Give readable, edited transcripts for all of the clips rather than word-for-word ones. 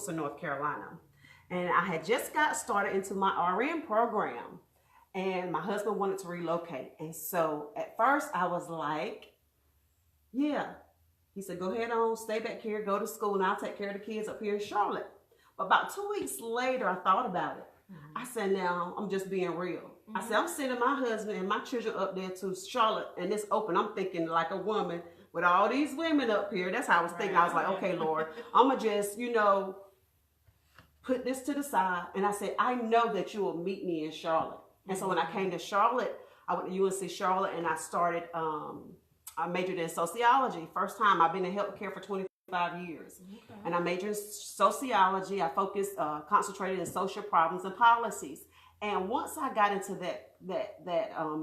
in North Carolina. And I had just got started into my RN program, and my husband wanted to relocate. And so at first I was like, yeah. He said, go ahead on, stay back here, go to school, and I'll take care of the kids up here in Charlotte. But about 2 weeks later, I thought about it. I said, now, I'm just being real. I said, I'm sending my husband and my children up there to Charlotte, and it's open. I'm thinking like a woman with all these women up here. That's how I was thinking. I was like, okay, Lord, I'm going to just, put this to the side. And I said, I know that you will meet me in Charlotte. And so when I came to Charlotte, I went to UNC Charlotte, and I started, I majored in sociology. First time. I've been in healthcare for 25 years. Okay. And I majored in sociology. I focused, concentrated in social problems and policies. And once I got into that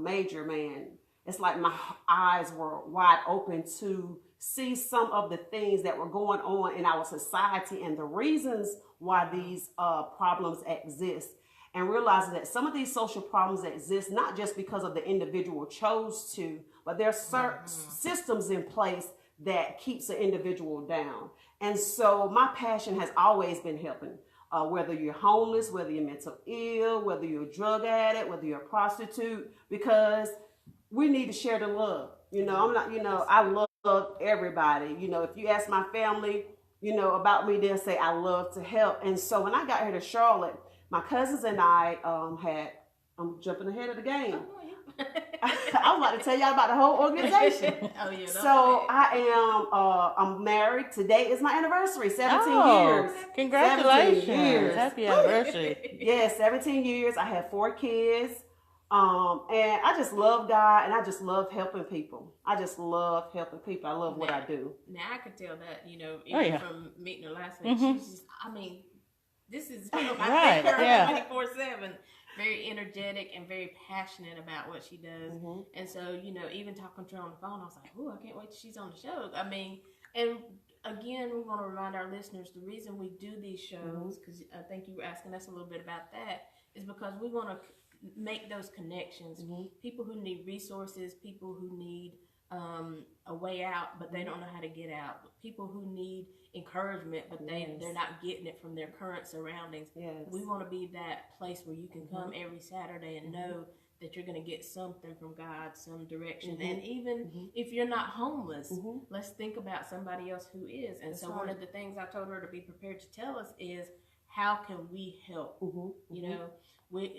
major, man, it's like my eyes were wide open to see some of the things that were going on in our society and the reasons why these problems exist. And realizing that some of these social problems exist not just because of the individual chose to, but there are certain systems in place that keeps the individual down. And so my passion has always been helping, whether you're homeless, whether you're mental ill, whether you're a drug addict, whether you're a prostitute, because we need to share the love. I'm not, I love everybody. If you ask my family, about me, they'll say I love to help. And so when I got here to Charlotte, my cousins and I I'm jumping ahead of the game. I was about to tell y'all about the whole organization. So I'm married. Today is my anniversary, 17 years. Congratulations. 17 years. Happy anniversary. Yeah, 17 years. I have 4 kids. And I just love God, and I just love helping people. I love what I do. Now I could tell that, even from meeting her last week, she's just, this is right, 24/7. Very energetic and very passionate about what she does. And so, even talking to her on the phone, I was like, oh, I can't wait till she's on the show. And again, we want to remind our listeners, the reason we do these shows, because I think you were asking us a little bit about that, is because we want to make those connections. People who need resources, people who need a way out, but they don't know how to get out. People who need encouragement, but they're not getting it from their current surroundings. We want to be that place where you can come every Saturday and know that you're going to get something from God, some direction. And even if you're not homeless, let's think about somebody else who is. And so one of the things I told her to be prepared to tell us is, how can we help?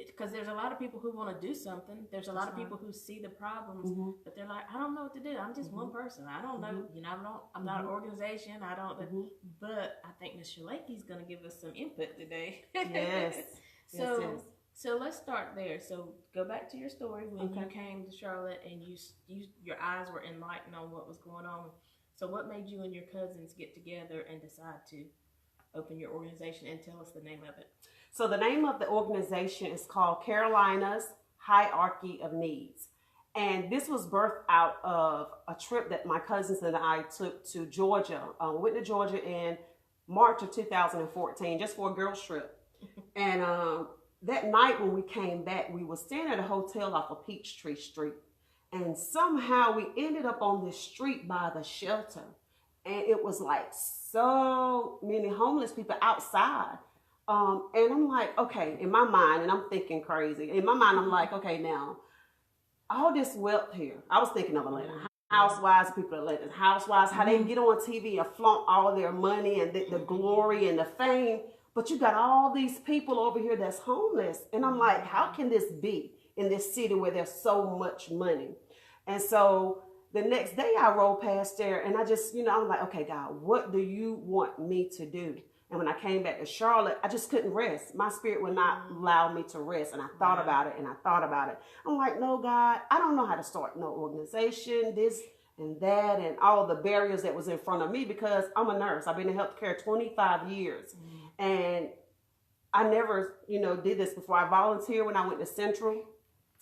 Because there's a lot of people who want to do something. There's a lot of people who see the problems, but they're like, I don't know what to do. I'm just one person. I don't know. I'm not an organization. I don't. But I think Miss Shalakee's going to give us some input today. Yes. So let's start there. So go back to your story when you came to Charlotte and your eyes were enlightened on what was going on. So what made you and your cousins get together and decide to open your organization, and tell us the name of it? So the name of the organization is called Carolina's Hierarchy of Needs. And this was birthed out of a trip that my cousins and I took to Georgia. We went to Georgia in March of 2014, just for a girls trip. And that night when we came back, we were staying at a hotel off of Peachtree Street. And somehow we ended up on this street by the shelter. And it was like so many homeless people outside. And I'm like, okay, in my mind, and I'm thinking crazy. In my mind, I'm like, okay, now, all this wealth here. I was thinking of Atlanta housewives, people Atlanta housewives, how they get on TV and flaunt all their money and the glory and the fame. But you got all these people over here that's homeless. And I'm like, how can this be in this city where there's so much money? And so the next day I rolled past there, and I just, I'm like, okay, God, what do you want me to do? And when I came back to Charlotte, I just couldn't rest. My spirit would not allow me to rest. And I thought about it, and I thought about it. I'm like, no, God, I don't know how to start no organization, this and that, and all the barriers that was in front of me, because I'm a nurse. I've been in healthcare 25 years. And I never, did this before. I volunteered when I went to Central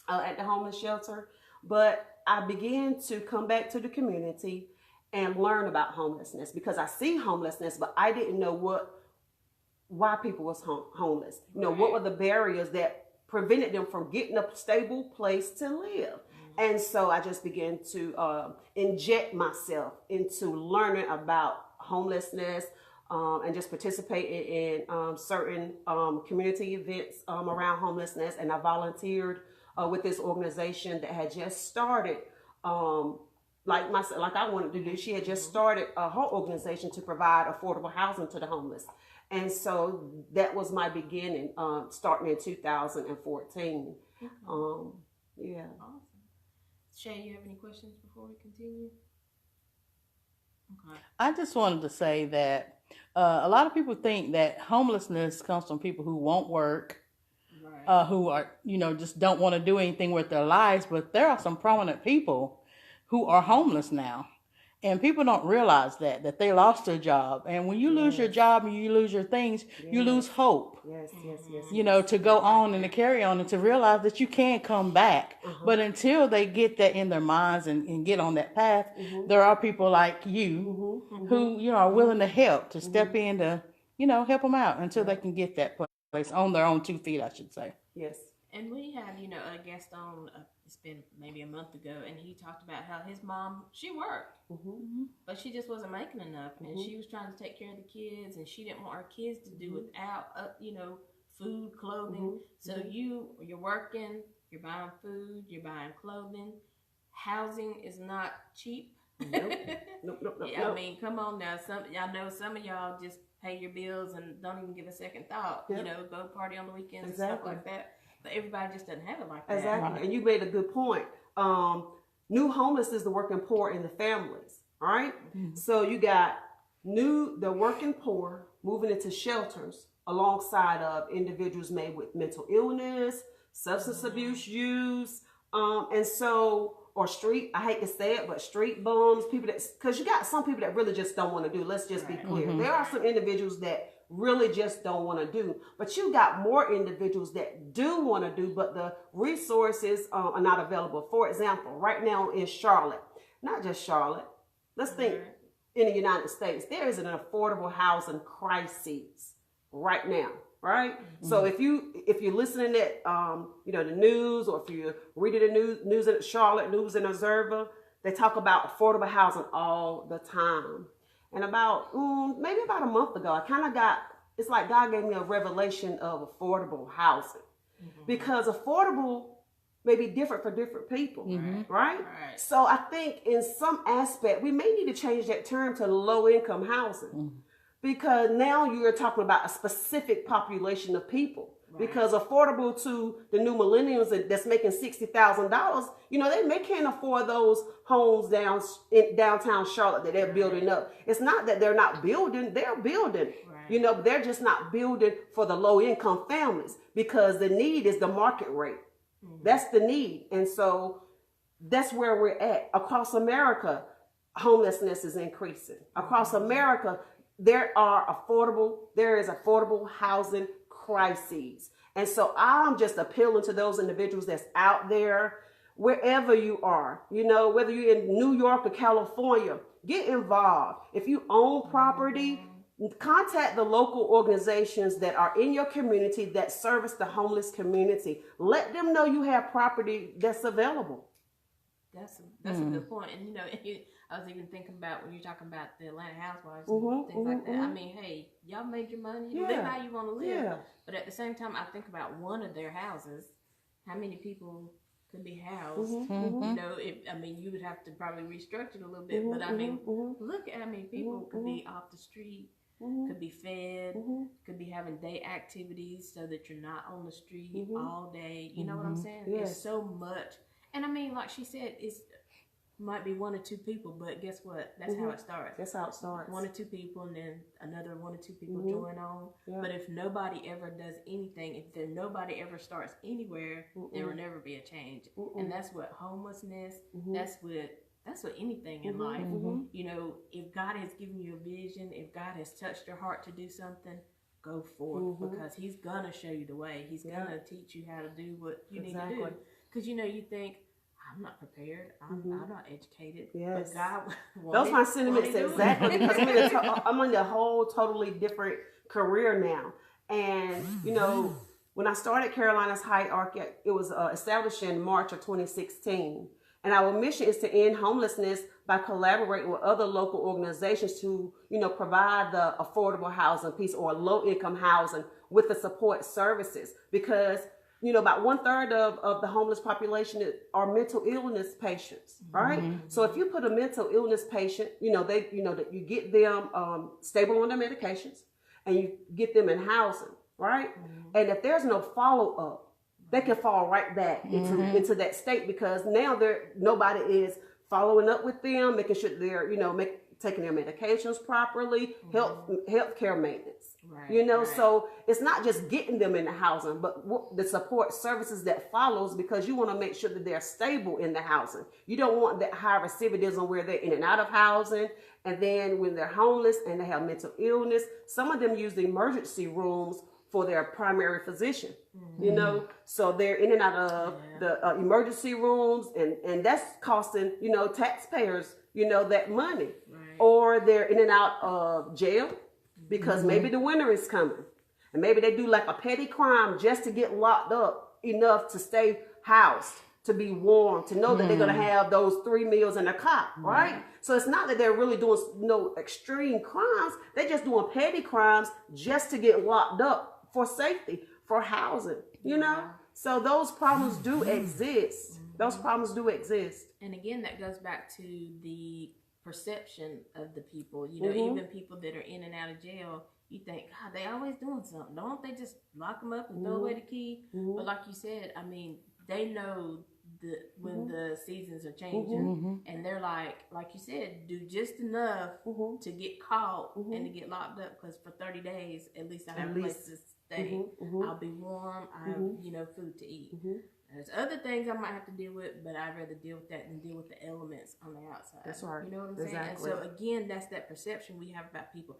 at the homeless shelter. But I began to come back to the community and learn about homelessness, because I see homelessness, but I didn't know why people was homeless. What were the barriers that prevented them from getting a stable place to live? And so I just began to inject myself into learning about homelessness, and just participated in certain community events around homelessness. And I volunteered with this organization that had just started, like I wanted to do. She had just started her organization to provide affordable housing to the homeless. And so that was my beginning, starting in 2014. Yeah. Awesome. Shay, you have any questions before we continue? Okay. I just wanted to say that a lot of people think that homelessness comes from people who won't work, Right. who are, just don't want to do anything with their lives. But there are some prominent people who are homeless now. And people don't realize that they lost their job. And when you lose your job and you lose your things, you lose hope. Yes. To go on and to carry on and to realize that you can come back. But until they get that in their minds and get on that path, there are people like you who, are willing to help, to step in to, help them out until they can get that place on their own 2 feet, I should say. Yes. And we had, a guest on, it's been maybe a month ago, and he talked about how his mom, she worked, but she just wasn't making enough, and she was trying to take care of the kids, and she didn't want her kids to do without, food, clothing. So you're working, you're buying food, you're buying clothing. Housing is not cheap. Nope. I mean, come on now. I know some of y'all just pay your bills and don't even give a second thought. Go party on the weekends and stuff like that. But everybody just doesn't have it like that. Exactly. And you made a good point. New homeless is the working poor in the families. All right. So you got the working poor moving into shelters alongside of individuals made with mental illness, substance abuse use, and so, or I hate to say it, but street bums, because you got some people that really just don't want to do. Let's just be clear. There are some individuals that really just don't want to do, but you got more individuals that do want to do, but the resources are not available. For example, right now in Charlotte, not just Charlotte, let's think in the United States, there is an affordable housing crisis right now, right? So if you're listening at the news, or if you're reading the news in Charlotte News and Observer, they talk about affordable housing all the time. And maybe about a month ago, it's like God gave me a revelation of affordable housing, because affordable may be different for different people, right? So I think in some aspect, we may need to change that term to low income housing. Because now you're talking about a specific population of people. Because affordable to the new millennials that's making $60,000, they can't afford those homes in downtown Charlotte that they're building up. It's not that they're not building; they're building. But they're just not building for the low income families, because the need is the market rate. That's the need, and so that's where we're at across America. Homelessness is increasing across America. There is affordable housing crises. And so I'm just appealing to those individuals that's out there, wherever you are, whether you're in New York or California, get involved. If you own property, contact the local organizations that are in your community that service the homeless community. Let them know you have property that's available. That's a good point. And I was even thinking about when you're talking about the Atlanta Housewives and things like that. I mean, hey, y'all made your money. You live how you want to live. But at the same time, I think about one of their houses. How many people could be housed? You would have to probably restructure it a little bit. But look at how many people could be off the street, could be fed, could be having day activities so that you're not on the street all day. You know what I'm saying? There's so much. And like she said, might be 1 or 2 people, but guess what? That's how it starts. That's how it starts. 1 or 2 people, and then another 1 or 2 people join on. But if nobody ever does anything, if nobody ever starts anywhere, there will never be a change. And that's what homelessness. That's what anything in life. If God has given you a vision, if God has touched your heart to do something, go forth, because He's gonna show you the way. He's gonna teach you how to do what you need to do. Because you think, I'm not prepared. I'm not educated. Yes. But God those are my sentiments exactly, because I'm in a whole totally different career now. And, when I started Carolina's Hierarchy, it was established in March of 2016. And our mission is to end homelessness by collaborating with other local organizations to, provide the affordable housing piece or low income housing with the support services. Because, about 1/3 of the homeless population are mental illness patients, right? So if you put a mental illness patient, that you get them stable on their medications and you get them in housing, right? And if there's no follow up, they can fall right back into that state, because now nobody is following up with them, making sure they're, taking their medications properly, health care maintenance. Right, so it's not just getting them in the housing, but the support services that follows, because you want to make sure that they're stable in the housing. You don't want that high recidivism where they're in and out of housing, and then when they're homeless and they have mental illness, some of them use the emergency rooms for their primary physician, so they're in and out of the emergency rooms, and that's costing, taxpayers, that money. Right. Or they're in and out of jail because maybe the winter is coming, and maybe they do like a petty crime just to get locked up enough to stay housed, to be warm, to know that they're going to have those 3 meals in a cot, right? So it's not that they're really doing no extreme crimes. They're just doing petty crimes just to get locked up for safety, for housing, So those problems do exist. Those problems do exist. And again, that goes back to the perception of the people. Even people that are in and out of jail, you think, God, they always doing something. Don't they just lock them up and throw away the key? But like you said, I mean, they know when the seasons are changing, and they're like you said, do just enough to get caught and to get locked up, because for 30 days, at least I have a place to stay. I'll be warm. I have, food to eat. There's other things I might have to deal with, but I'd rather deal with that than deal with the elements on the outside. That's right. You know what I'm saying? Exactly. And so again, that's that perception we have about people.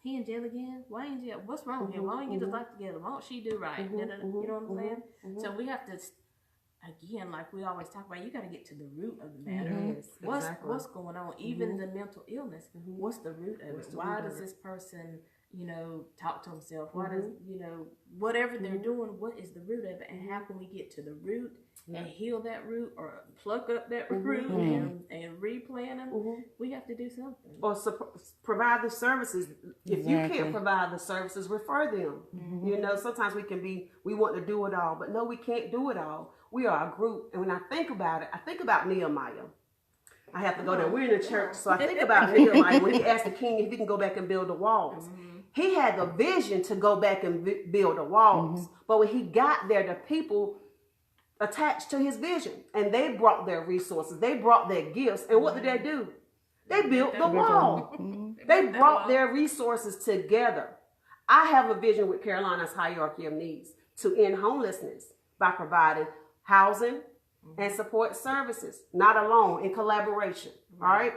He in jail again? Why in jail? What's wrong with him? Why don't you get his life together? Why don't she do right? You know what I'm saying? So we have to, again, like we always talk about, you got to get to the root of the matter. What's going on? Even the mental illness, what's the root of it? Why does this person, talk to himself? Why does, whatever they're doing, what is the root of it? And how can we get to the root and heal that root, or pluck up that root and replant them? We have to do something. Or provide the services. If you can't provide the services, refer them. Sometimes we want to do it all, but no, we can't do it all. We are a group. And when I think about it, I think about Nehemiah. I have to go there. We're in the church, so I think about Nehemiah when he asked the king if he can go back and build the walls. He had the vision to go back and build the walls. But when he got there, the people attached to his vision, and they brought their resources. They brought their gifts. And what did they do? They built the wall. They brought their resources together. I have a vision with Carolina's hierarchy of needs to end homelessness by providing housing and support services, not alone, in collaboration. All right?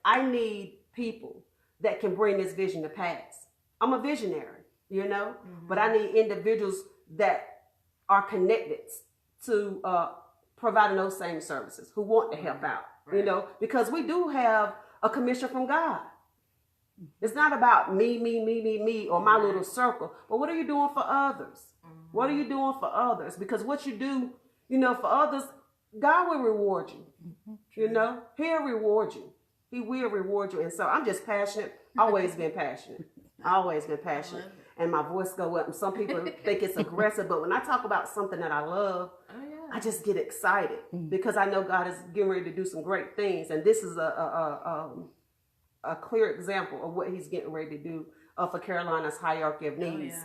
I need people that can bring this vision to pass. I'm a visionary, but I need individuals that are connected to providing those same services, who want to help out, because we do have a commission from God. It's not about me, or my little circle, but what are you doing for others? What are you doing for others? Because what you do, for others, God will reward you. He'll reward you. He will reward you. And so I'm just passionate. Always been passionate. And my voice go up. And some people think it's aggressive, but when I talk about something that I love, I just get excited because I know God is getting ready to do some great things. And this is a clear example of what he's getting ready to do for Carolina's hierarchy of needs.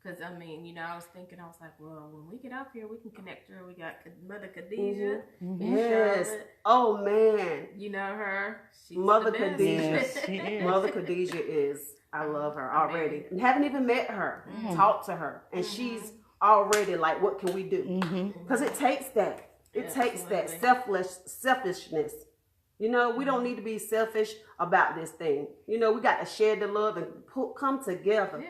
Because, I was thinking, I was like, well, when we get out here, we can connect her. We got Mother Khadijah. Yes. Oh, man. You know her. She's Mother the best. Khadijah. Mother Khadijah is, I love her already. And haven't even met her, talked to her. And she's already like, what can we do? Because it takes that. It takes that selfishness. We don't need to be selfish about this thing. We got to share the love and come together.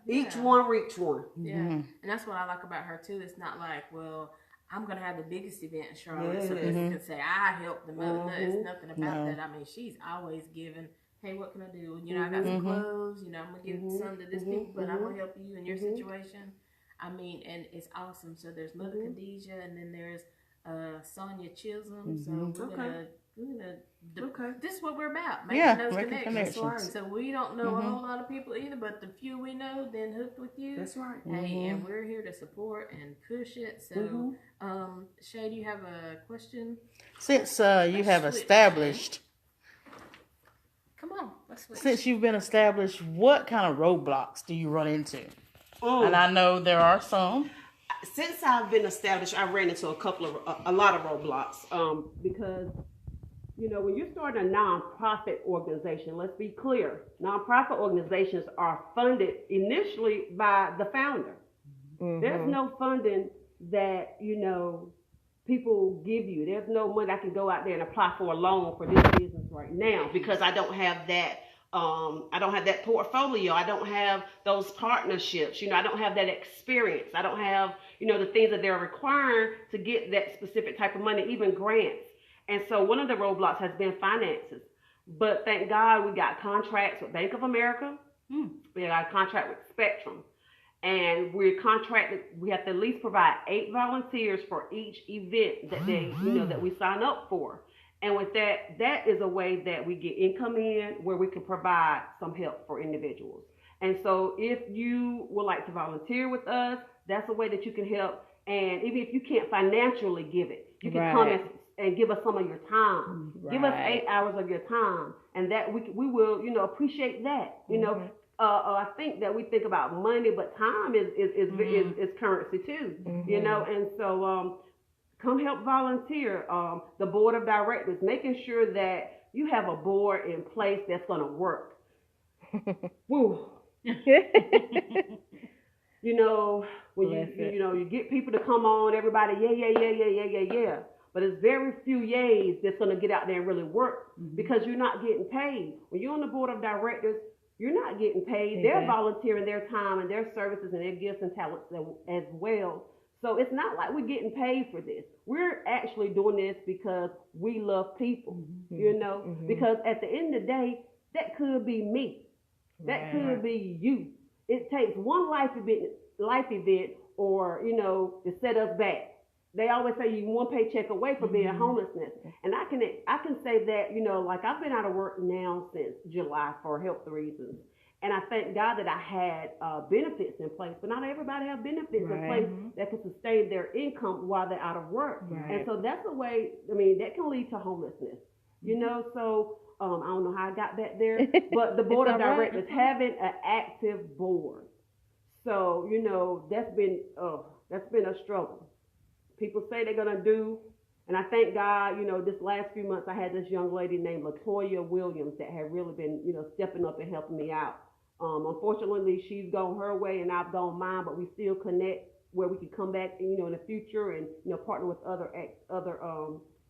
Each one reach one. And that's what I like about her too. It's not like, well, I'm going to have the biggest event in Charlotte so people can say, I helped the mother. No, it's nothing about that. She's always giving, hey, what can I do? I got some clothes, I'm going to give some to this people, but I'm going to help you in your situation. And it's awesome. So there's Mother Khadijah, and then there's Sonia Chisholm. So we're going to This is what we're about, making those making connections. So we don't know a whole lot of people either, but the few we know, been hooked with you. That's right. Hey, and we're here to support and push it. So, Shay, do you have a question? Since you have established, come on, let's switch. Since you've been established, what kind of roadblocks do you run into? And I know there are some. Since I've been established, I ran into a lot of roadblocks because, you know, when you're starting a nonprofit organization, let's be clear, nonprofit organizations are funded initially by the founder. There's no funding that, you know, people give you. There's no money I can go out there and apply for a loan for this business right now because I don't have that. I don't have that portfolio. I don't have those partnerships. You know, I don't have that experience. I don't have, you know, the things that they're requiring to get that specific type of money, even grants. And so one of the roadblocks has been finances. But thank God we got contracts with Bank of America. We got a contract with Spectrum. And we're contracted, we have to at least provide 8 volunteers for each event that they, you know, that we sign up for. And with that, that is a way that we get income in where we can provide some help for individuals. And so if you would like to volunteer with us, that's a way that you can help. And even if you can't financially give it, you can come and give us some of your time. Give us 8 hours of your time. And that we will, you know, appreciate that. You know, I think that we think about money, but time is currency too. You know, and so come help volunteer. The board of directors, making sure that you have a board in place that's going to work. Woo. You know, when you get people to come on, everybody, yeah. But it's very few yays that's going to get out there and really work because you're not getting paid. When you're on the board of directors, you're not getting paid. Exactly. They're volunteering their time and their services and their gifts and talents as well. So it's not like we're getting paid for this. We're actually doing this because we love people, you know, because at the end of the day, that could be me. That could be you. It takes one life event or, you know, to set us back. They always say you're one paycheck away from being homelessness. And I can say that, you know, like I've been out of work now since July for health reasons. And I thank God that I had benefits in place, but not everybody have benefits in place that can sustain their income while they're out of work. And so that's a way, I mean, that can lead to homelessness, you know, so I don't know how I got back there, but the board of directors having an active board. So, you know, that's been a struggle. People say they're going to do, and I thank God, you know, this last few months I had this young lady named Latoya Williams that had really been, you know, stepping up and helping me out. Unfortunately, she's gone her way and I've gone mine, but we still connect where we can come back, you know, in the future and, you know, partner with other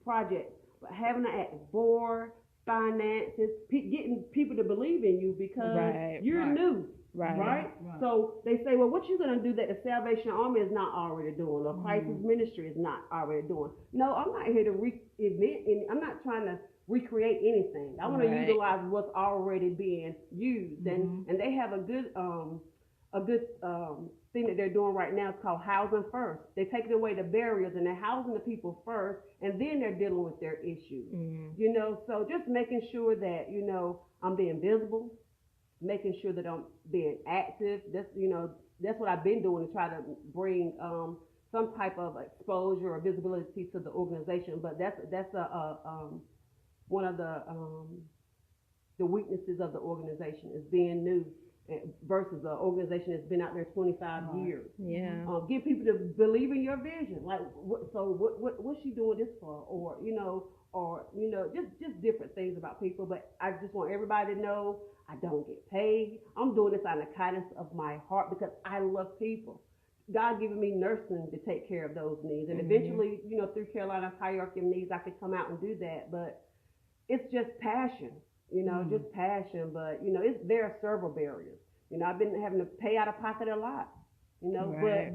projects. But having an active board, finances, getting people to believe in you because you're new. Right? So they say, well, what you going to do that the Salvation Army is not already doing or Crisis Ministry is not already doing? No, I'm not here to reinvent I'm not trying to recreate anything. I want to utilize what's already being used. And they have a good thing that they're doing right now. It's called Housing First. They're taking away the barriers and they're housing the people first, and then they're dealing with their issues. You know, so just making sure that, you know, I'm being visible, making sure that I'm being active. That's, you know, that's what I've been doing to try to bring some type of exposure or visibility to the organization. But that's one of the weaknesses of the organization is being new versus an organization that's been out there 25 years. Get people to believe in your vision. Like, what's she doing this for? Or, you know, just different things about people. But I just want everybody to know I don't get paid. I'm doing this out of the kindness of my heart because I love people. God given me nursing to take care of those needs. And eventually, you know, through Carolina's hierarchy of needs, I could come out and do that. But it's just passion, you know, just passion. But, you know, there are several barriers. You know, I've been having to pay out of pocket a lot, you know, but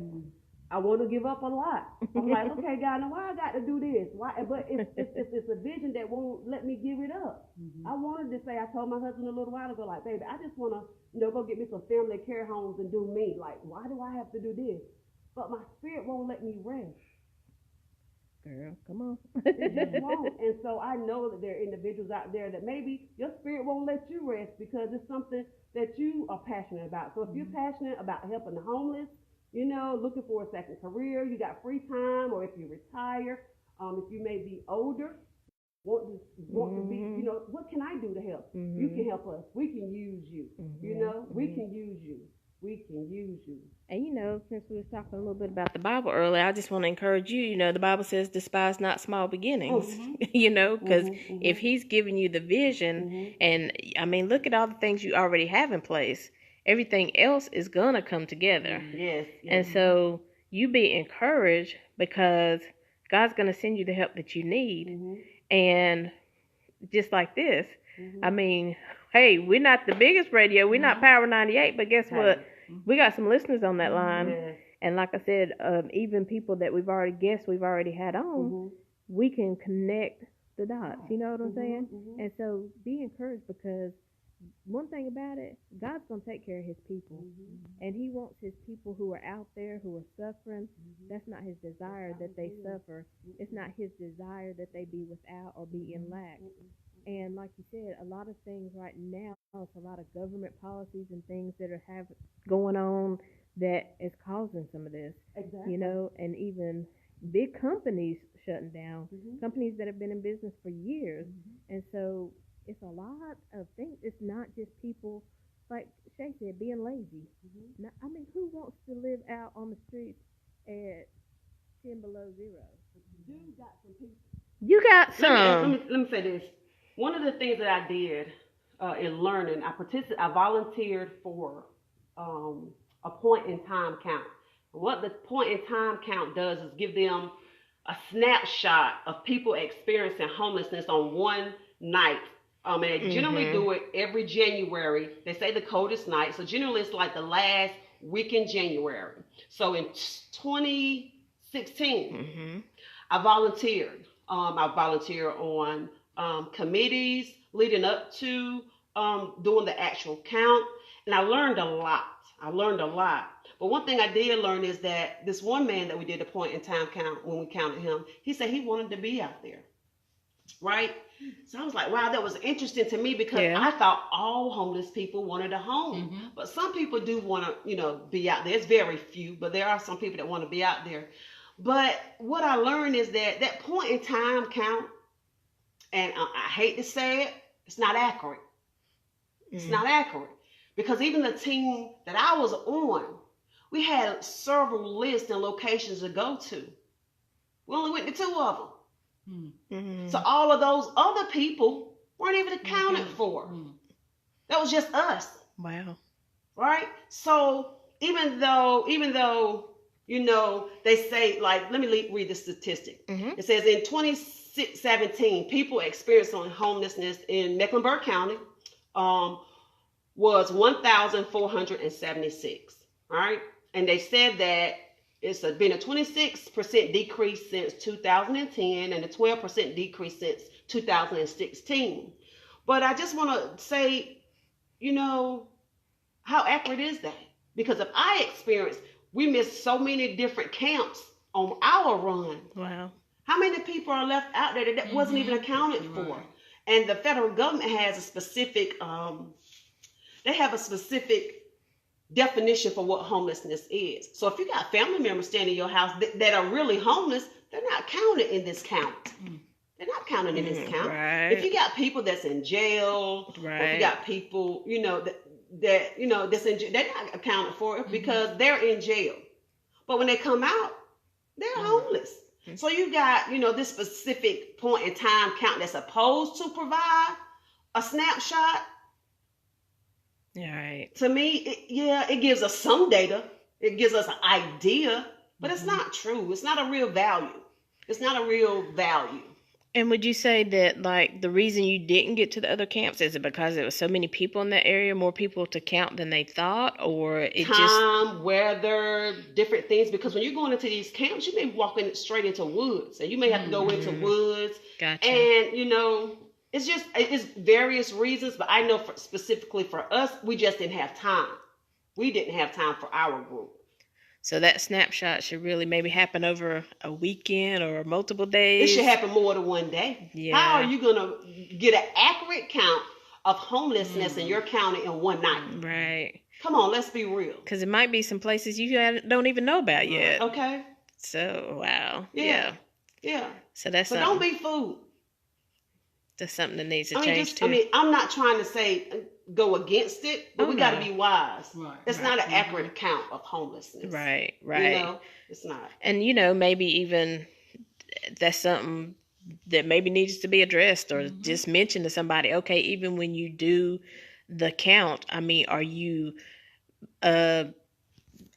I want to give up a lot. I'm like, okay, God, now why I got to do this? Why? But it's a vision that won't let me give it up. I wanted to say, I told my husband a little while ago, like, baby, I just want to, you know, go get me some family care homes and do me. Like, why do I have to do this? But my spirit won't let me rest. Girl, come on. It just won't. And so I know that there are individuals out there that maybe your spirit won't let you rest because it's something that you are passionate about. So if you're passionate about helping the homeless, you know, looking for a second career, you got free time, or if you retire, if you may be older, want to be, you know, what can I do to help? You can help us. We can use you. You know, we can use you. We can use you. And, you know, since we were talking a little bit about the Bible earlier, I just want to encourage you, you know, the Bible says despise not small beginnings, you know, because if he's giving you the vision, and, I mean, look at all the things you already have in place. Everything else is going to come together. Yes. And so you be encouraged because God's going to send you the help that you need. And just like this, I mean, hey, we're not the biggest radio. We're not Power 98, but guess what? We got some listeners on that line. And like I said, even people that we've already had on, we can connect the dots. You know what I'm saying? And so be encouraged, because one thing about it, God's going to take care of his people. And he wants his people who are out there, who are suffering. That's not his desire that they suffer. It's not his desire that they be without or be in lack. And like you said, a lot of things right now, it's a lot of government policies and things that are going on that is causing some of this. You know, and even big companies shutting down, companies that have been in business for years. And so it's a lot of things. It's not just people, like Shay said, being lazy. Now, I mean, who wants to live out on the streets at 10 below zero? You got some people. You got some. Let me say this. One of the things that I did in learning, I volunteered for a point in time count. What the point in time count does is give them a snapshot of people experiencing homelessness on one night. And they generally do it every January. They say the coldest night. So generally it's like the last week in January. So in 2016, I volunteered. I volunteered on committees leading up to doing the actual count. And I learned a lot. But one thing I did learn is that this one man that we did a point in time count, when we counted him, he said he wanted to be out there. Right? So I was like, wow, that was interesting to me, because I thought all homeless people wanted a home. But some people do want to, you know, be out there. It's very few, but there are some people that want to be out there. But what I learned is that that point in time count, and I hate to say it, it's not accurate. It's not accurate. Because even the team that I was on, we had several lists and locations to go to. We only went to 2 of them. So all of those other people weren't even accounted for. That was just us. Wow. Right? So even though, you know, they say, like, let me read the statistic. It says in 2017, people experiencing homelessness in Mecklenburg County was 1,476. All right? And they said that it's been a 26% decrease since 2010 and a 12% decrease since 2016. But I just want to say, you know, how accurate is that? Because if I experienced, we missed so many different camps on our run. Wow. How many people are left out there that wasn't even accounted for? And the federal government has a specific, they have a specific definition for what homelessness is. So if you got family members staying in your house that are really homeless, they're not counted in this count. They're not counted in this count. Right. If you got people that's in jail, or if you got people, you know, that you know, that's in jail, they're not accounted for because they're in jail. But when they come out, they're homeless. So you got, you know, this specific point in time count that's supposed to provide a snapshot. Right. To me, it gives us some data. It gives us an idea, but it's not true. It's not a real value. It's not a real value. And would you say that, like, the reason you didn't get to the other camps, is it because there was so many people in that area, more people to count than they thought, or time, weather, different things? Because when you're going into these camps, you may be walking straight into woods, and you may have to go into woods. Gotcha. And, you know, it's various reasons, but I know specifically for us, we just didn't have time. We didn't have time for our group. So that snapshot should really maybe happen over a weekend or multiple days. It should happen more than one day. Yeah. How are you going to get an accurate count of homelessness in your county in one night? Right. Come on, let's be real. Because it might be some places you don't even know about yet. Okay. So, wow. Yeah. So that's But don't be fooled. That's something that needs to change too. I'm not trying to say go against it, but we got to be wise. Right, it's not an accurate account of homelessness. Right. You know, it's not. And, maybe even that's something that maybe needs to be addressed or just mentioned to somebody. Okay, even when you do the count, are you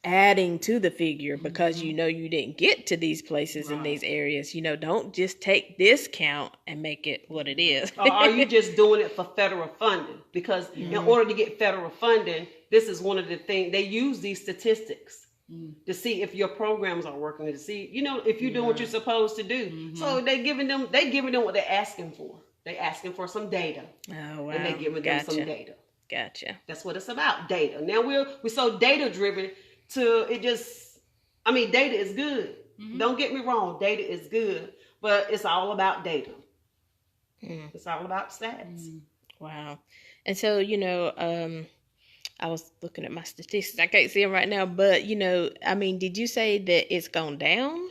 adding to the figure because you didn't get to these places in these areas? Don't just take this count and make it what it is. Or are you just doing it for federal funding? Because in order to get federal funding, this is one of the things they use these statistics to see if your programs are working, to see if you're doing what you're supposed to do. So they giving them what they're asking for. They're asking for some data. Oh wow! And they're giving them some data. Gotcha. That's what it's about, data. Now we're so data driven. Data is good. Don't get me wrong, data is good, but it's all about data. It's all about stats. Wow. And so, I was looking at my statistics. I can't see them right now, but, did you say that it's gone down?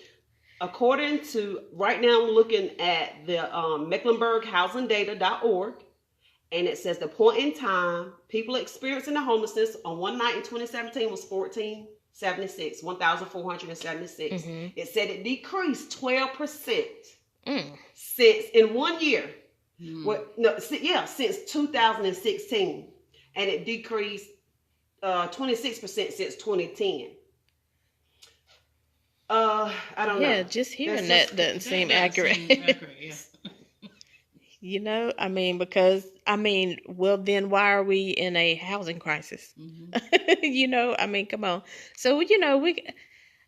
According to, right now I'm looking at the mecklenburghousingdata.org, and it says the point in time people experiencing the homelessness on one night in 2017 was 1,476. It said it decreased 12% since in 1 year. Since 2016, and it decreased 26% since 2010. I don't know. Yeah, just hearing that doesn't seem accurate. Because well, then why are we in a housing crisis? Come on. So,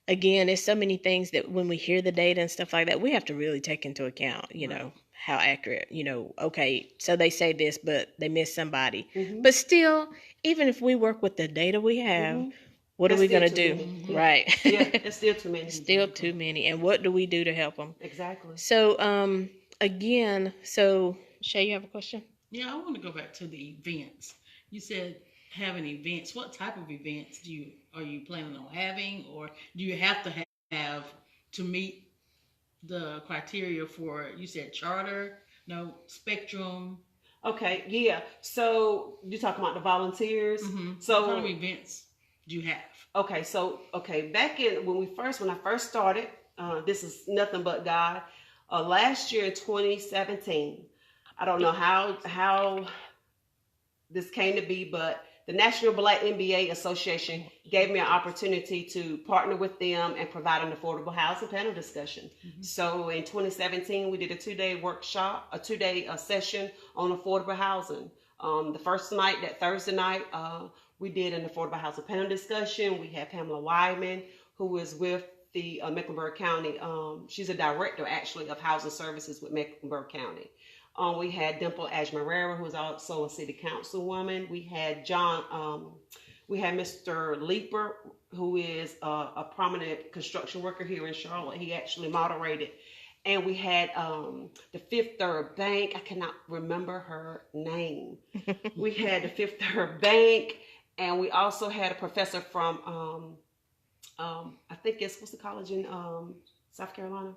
again, there's so many things that when we hear the data and stuff like that, we have to really take into account, how accurate, okay, so they say this, but they miss somebody. But still, even if we work with the data we have, what are we going to do? Right. Yeah, it's still too many. Still too many. And what do we do to help them? Exactly. So, Shay, you have a question? Yeah, I want to go back to the events. You said having events. What type of events are you planning on having, or do you have to have to meet the criteria for, you said charter, spectrum? Okay, yeah. So you're talking about the volunteers. So what kind of events do you have? Back when I first started, this is nothing but God. Last year in 2017, I don't know how this came to be, but the National Black MBA Association gave me an opportunity to partner with them and provide an affordable housing panel discussion. So in 2017, we did a 2-day workshop, a 2-day session on affordable housing. The first night, that Thursday night, we did an affordable housing panel discussion. We had Pamela Wyman, who is with the Mecklenburg County. She's a director, actually, of housing services with Mecklenburg County. We had Dimple Ajmarera, who is also a city councilwoman. We had Mr. Leeper, who is a prominent construction worker here in Charlotte. He actually moderated. And we had the Fifth Third Bank. I cannot remember her name. We had the Fifth Third Bank, and we also had a professor from, I think what's the college in South Carolina?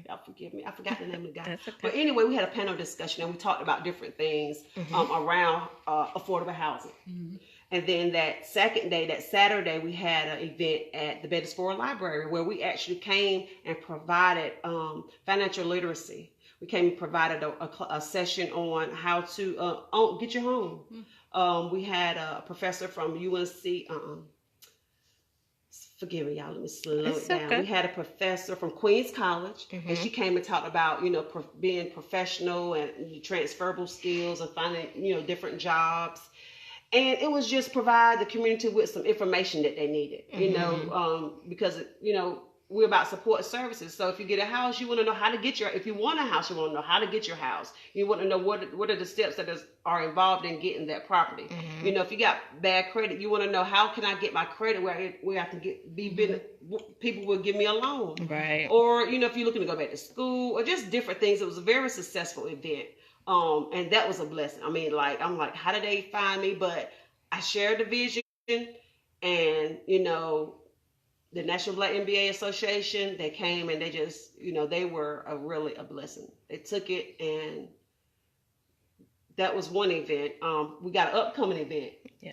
Y'all forgive me. I forgot the name of the guy. Okay. But anyway, we had a panel discussion and we talked about different things around affordable housing. And then that second day, that Saturday, we had an event at the Bettisford Library where we actually came and provided financial literacy. We came and provided a session on how to get your home. We had a professor from UNC. Forgive me, y'all. Let me slow it down. Okay. We had a professor from Queens College, and she came and talked about, being professional and transferable skills and finding, different jobs. And it was just provide the community with some information that they needed, because, we're about support services. So if you get a house, you want to know how to get if you want a house, you want to know how to get your house. You want to know what are the steps that are involved in getting that property. Mm-hmm. You know, if you got bad credit, you want to know how can I get my credit where I can people will give me a loan. Right. Or, you know, if you're looking to go back to school or just different things. It was a very successful event. And that was a blessing. I mean, like, I'm like, how did they find me? But I shared the vision, and, you know, the National Black MBA Association, they came and they just, you know, they were really a blessing. They took it, and that was one event. We got an upcoming event. Yeah.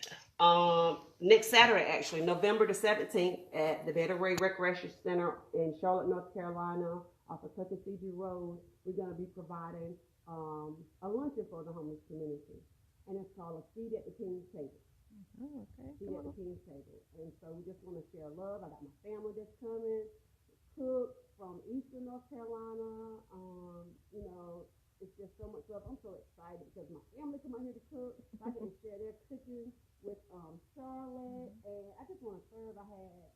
Next Saturday, actually, November the 17th at the Better Way Recreation Center in Charlotte, North Carolina, off of Tuckasegee Road. We're going to be providing a luncheon for the homeless community, and it's called A Seat at the King's Table. Oh, okay. Seat at the King's Table. And so we just want to share love. I got my family that's coming, cook from Eastern North Carolina. You know, it's just so much love. I'm so excited because my family come out here to cook. I get to share their cooking with Charlotte, and I just want to serve. I had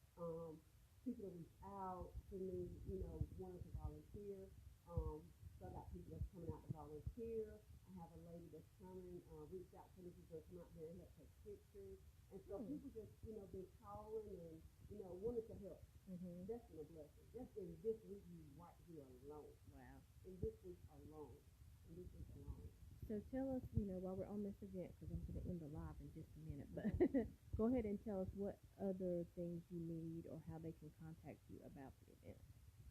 people that reach out to me, you know, wanting to volunteer. So I got people that's coming out to volunteer. I have a lady that's coming, reached out to me. She's going to come out there and help take pictures. And so people just, you know, been calling and, you know, wanted to help. Mm-hmm. That's been a blessing. Just in this week, right here alone. Wow. In this week alone. So tell us, you know, while we're on this event, because I'm going to end the live in just a minute, but go ahead and tell us what other things you need or how they can contact you about the event.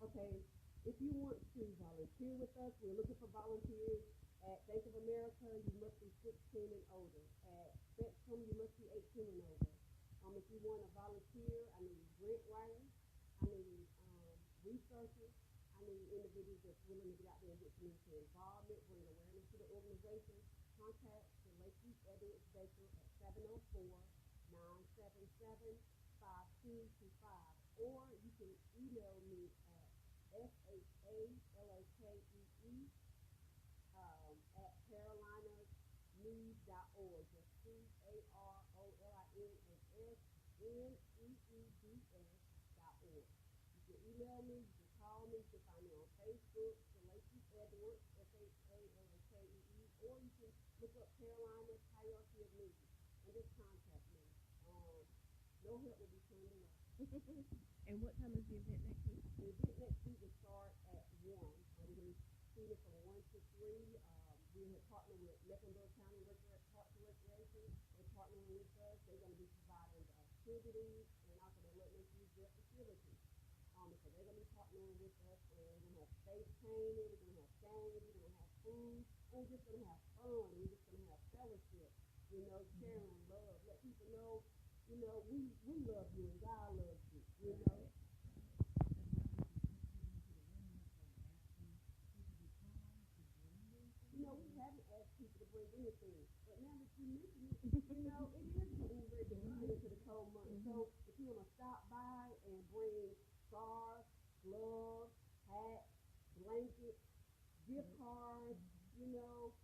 Okay. If you want to volunteer with us, we're looking for volunteers. At Bank of America, you must be 16 and older. At Spectrum, you must be 18 and over. If you want to volunteer, I need grant writers. I need researchers. I need individuals that's willing to get out there and get community involvement, bring awareness to the organization. Contact Shalakee Edwards-Baker at 704-977-5225. Or you can email me at SHALAKEE at carolinasneeds.org. Just CAROLINASNEEDS.org. You can email me, you can call me, you can find me on Facebook, Shalakee Edwards, SHALAKEE, or you can look up Carolina's Hierarchy of Needs and just contact me. No help will be turned away. And what time is the event next week? The event next week will start at 1. We're going to see it from 1 to 3. We have partnered with Mecklenburg County Parks and Recreation. They're partnering with us. They're going to be providing the activities, and also they're letting us use their facilities. So they're going to be partnering with us, and we're going to have face painting, we're going to have games, we're going to have food, and we're just going to have fun, and we're just going to have fellowship, you know, sharing love. Let people know, you know, we love you and God loves you, you know. You know, we haven't asked people to bring anything, but now that you mention it, you know, it is getting ready to get into the cold months. So if you want to stop by and bring scarves, gloves, hats, blankets, gift cards, you know,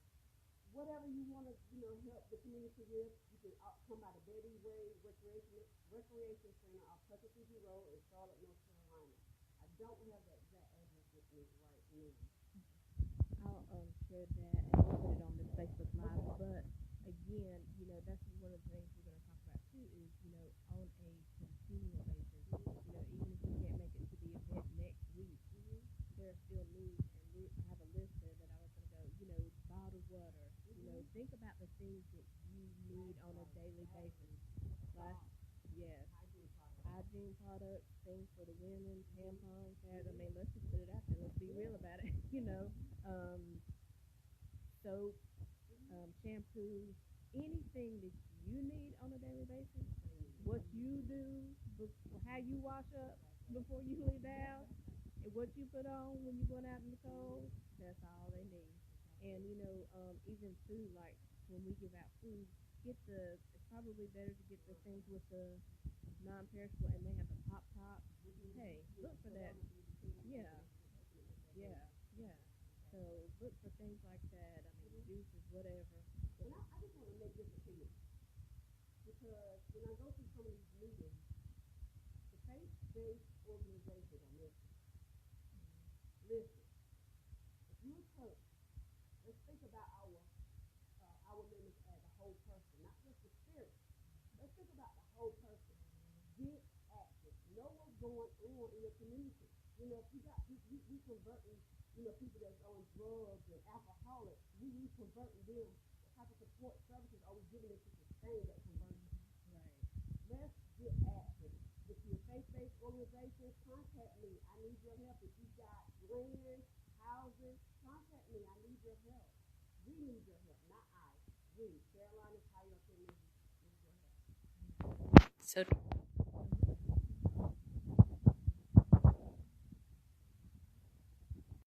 whatever you want to, you know, help the community with, you can come by the Betty Way Recreation Center off Tuckasegee Road in Charlotte, North Carolina. I don't have that exact address with me right now. I'll share that and we'll put it on this Facebook Live. But again, you know, that's one of the things we're going to talk about too is, you know, on a continual basis, you know, even if we can't make it to the event next week, there are still needs. And I have a list there that I was going to go, you know, bottled water, you know, think about the things that you need on a daily basis. Yes. Hygiene products, things for the women, tampons, pads. I mean, let's just put it out there. Let's be real about it, you know. Soap, shampoo, anything that you need on a daily basis, what you do, how you wash up before you leave the house, and what you put on when you're going out in the cold, that's all they need. And, you know, even food, like when we give out food, it's probably better to get the things with the non-perishable, and they have the pop-top. Hey, look for that. Yeah. So look for things like that. I mean, juices, whatever. And I just want to make this appeal, because when I go through some of these meetings, the faith-based organizations are missing. Listen, if you're a church, let's think about our members as a whole person, not just the spirit. Let's think about the whole person. Get active. Know what's going on in your community. You know, if you got we converting, you know, people that's on drugs and alcoholics, we converting them. What type of support services are we giving them to sustain that conversion? Right. Let's get active. If you're a faith-based organization, contact me. I need your help. If you got land, housing, contact me. I need your help. We need your help, not I. We, Carolina's High Arc of Needs, need your help. So